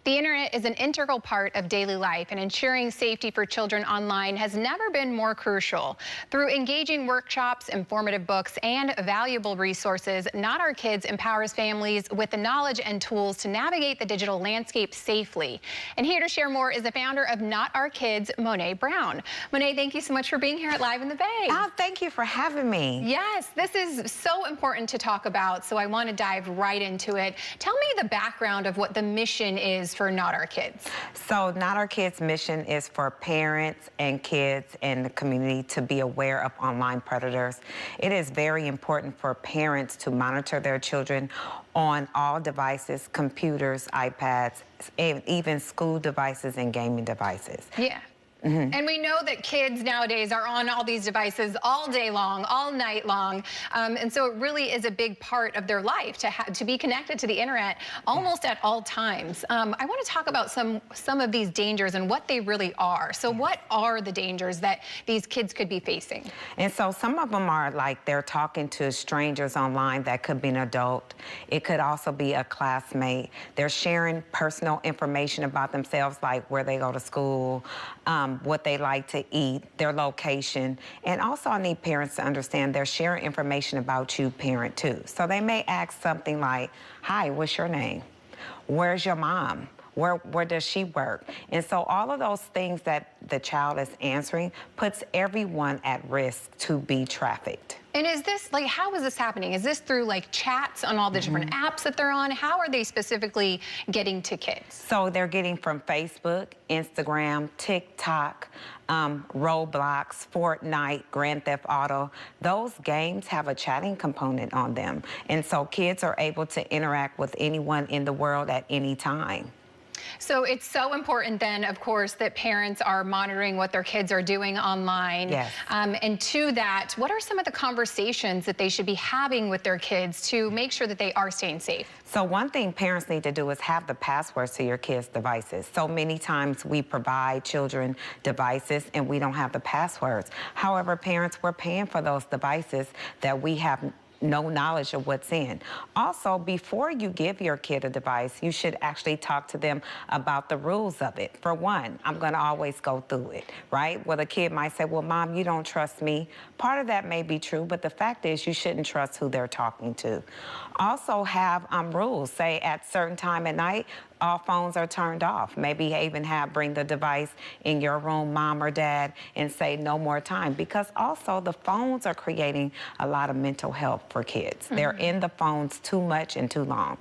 The internet is an integral part of daily life, and ensuring safety for children online has never been more crucial. Through engaging workshops, informative books, and valuable resources, Not Our Kids empowers families with the knowledge and tools to navigate the digital landscape safely. And here to share more is the founder of Not Our Kids, Monee Brown. Monee, thank you so much for being here at Live in the Bay. Oh, thank you for having me. Yes, this is so important to talk about, so I want to dive right into it. Tell me the background of what the mission is for Not Our Kids. So Not Our Kids' mission is for parents and kids in the community to be aware of online predators. It is very important for parents to monitor their children on all devices, computers, iPads, and even school devices and gaming devices. Yeah. And we know that kids nowadays are on all these devices all day long, all night long. And so it really is a big part of their life to be connected to the internet almost at all times. I want to talk about some of these dangers and what they really are. So what are the dangers that these kids could be facing? And so some of them are like they're talking to strangers online. That could be an adult. It could also be a classmate. They're sharing personal information about themselves, like where they go to school, what they like to eat, their location. And also I need parents to understand they're sharing information about you, parent, too. So they may ask something like, hi, what's your name? Where's your mom? Where does she work? And so all of those things that the child is answering puts everyone at risk to be trafficked. And is this, like, how is this happening? Is this through, like, chats on all the different apps that they're on? How are they specifically getting to kids? So they're getting from Facebook, Instagram, TikTok, Roblox, Fortnite, Grand Theft Auto. Those games have a chatting component on them. And so kids are able to interact with anyone in the world at any time. So it's so important then, of course, that parents are monitoring what their kids are doing online. Yes. And to that, what are some of the conversations that they should be having with their kids to make sure that they are staying safe? So one thing parents need to do is have the passwords to your kids' devices. So many times we provide children devices and we don't have the passwords. However, parents, we're paying for those devices that we have no knowledge of what's in. Also, before you give your kid a device, you should actually talk to them about the rules of it. For one, I'm gonna always go through it, right? Well, the kid might say, well, Mom, you don't trust me. Part of that may be true, but the fact is you shouldn't trust who they're talking to. Also have rules. Say at certain time at night, all phones are turned off. Maybe even bring the device in your room, mom or dad, and say no more time. Because also the phones are creating a lot of mental health for kids. They're in the phones too much and too long.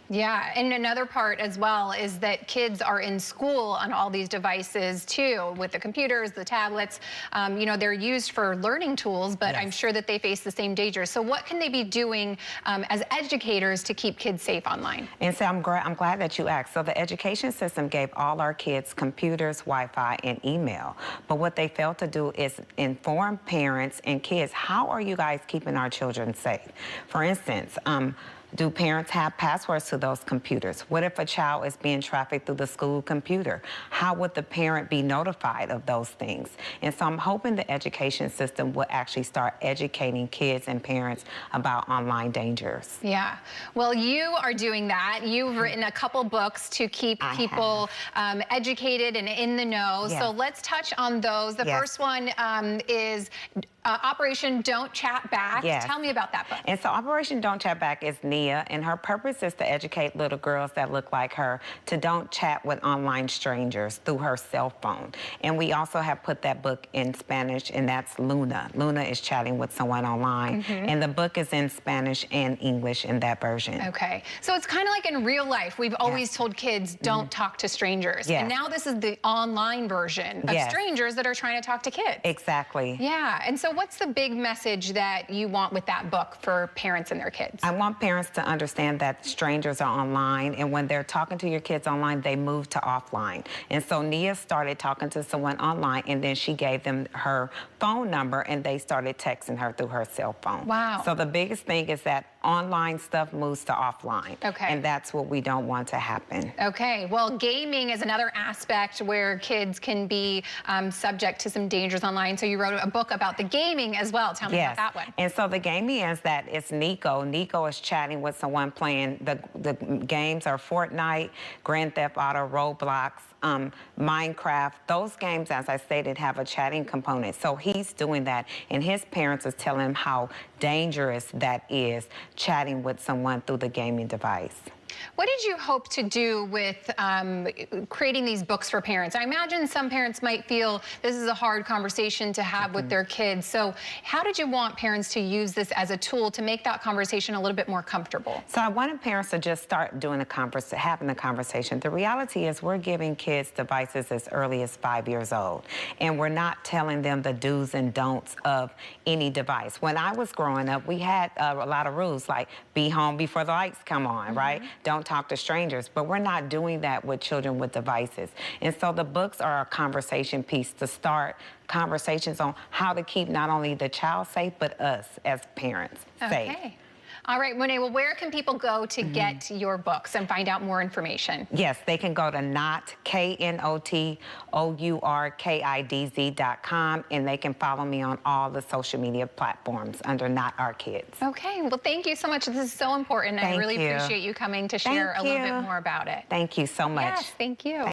Yeah, and another part as well is that kids are in school on all these devices too, with the computers, the tablets. You know, they're used for learning tools, but I'm sure that they face the same dangers. So what can they be doing as educators to keep kids safe online? And so I'm glad that you asked. So the education system gave all our kids computers, Wi-Fi, and email. But what they failed to do is inform parents and kids, how are you guys keeping our children safe? For instance, do parents have passwords to those computers? What if a child is being trafficked through the school computer? How would the parent be notified of those things? And so I'm hoping the education system will actually start educating kids and parents about online dangers. Yeah, well, you are doing that. You've written a couple books to keep people educated and in the know. So let's touch on those. The first one is Operation Don't Chat Back. Tell me about that book. And so Operation Don't Chat Back is Nia, and her purpose is to educate little girls that look like her to don't chat with online strangers through her cell phone. And we also have put that book in Spanish, and that's Luna. Luna is chatting with someone online. And the book is in Spanish and English in that version. Okay, so it's kind of like in real life. We've always told kids don't talk to strangers. And now this is the online version of strangers that are trying to talk to kids. Exactly. Yeah, and so what's the big message that you want with that book for parents and their kids? I want parents to understand that strangers are online, and when they're talking to your kids online, they move to offline. And so Nia started talking to someone online, and then she gave them her phone number, and they started texting her through her cell phone. Wow. So the biggest thing is that online stuff moves to offline. Okay. And that's what we don't want to happen. Okay, well, gaming is another aspect where kids can be subject to some dangers online. So you wrote a book about the gaming as well. Tell me about that one. And so the gaming is that it's Nico. Nico is chatting with someone playing. The games are Fortnite, Grand Theft Auto, Roblox, Minecraft. Those games, as I stated, have a chatting component. So he's doing that, and his parents is telling him how dangerous that is, chatting with someone through the gaming device. What did you hope to do with creating these books for parents? I imagine some parents might feel this is a hard conversation to have with their kids. So how did you want parents to use this as a tool to make that conversation a little bit more comfortable? So I wanted parents to just start doing having the conversation. The reality is we're giving kids devices as early as 5 years old, and we're not telling them the do's and don'ts of any device. When I was growing up, we had a lot of rules, like be home before the lights come on, right? Don't talk to strangers, but we're not doing that with children with devices. And so the books are a conversation piece to start conversations on how to keep not only the child safe, but us as parents safe. Okay. All right, Monee, well, where can people go to get your books and find out more information? Yes, they can go to KNOTOURKIDZ.com, and they can follow me on all the social media platforms under Not Our Kids. Okay, well, thank you so much. This is so important. I really appreciate you coming to share a little bit more about it. Thank you so much. Yes, thank you.